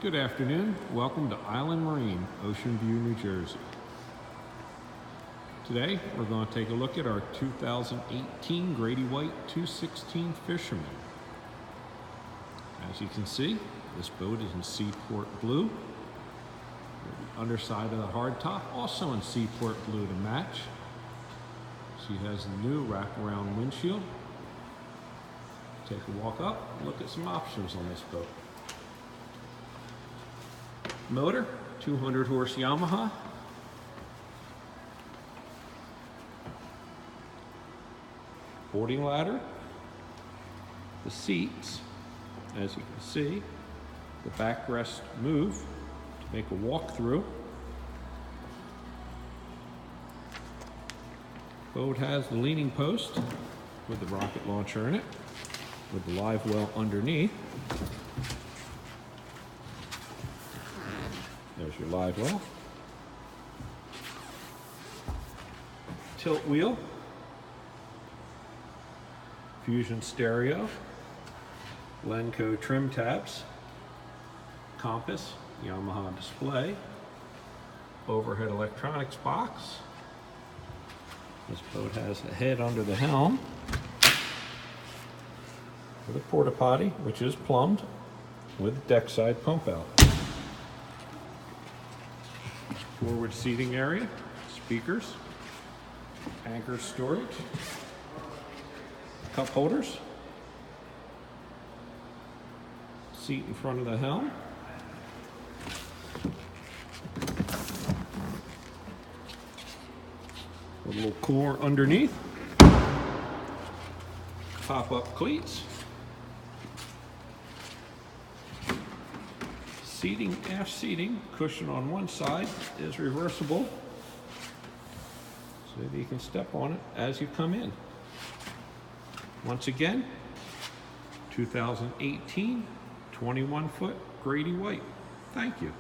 Good afternoon. Welcome to Island Marine, Ocean View, New Jersey. Today, we're going to take a look at our 2018 Grady-White 216 Fisherman. As you can see, this boat is in Seaport Blue. The underside of the hardtop also in Seaport Blue to match. She has the new wraparound windshield. Take a walk up, look at some options on this boat. Motor, 200 horse Yamaha. Boarding ladder. The seats, as you can see, the backrest move to make a walk-through. Boat has the leaning post with the rocket launcher in it, with the live well underneath. There's your live well. Tilt wheel. Fusion stereo. Lenco trim tabs. Compass. Yamaha display. Overhead electronics box. This boat has a head under the helm with a porta potty, which is plumbed with deck side pump out. Forward seating area, speakers, anchor storage, cup holders, seat in front of the helm, a little cooler underneath, pop-up cleats, seating, aft seating, cushion on one side is reversible so that you can step on it as you come in. Once again, 2018 21-foot Grady-White. Thank you.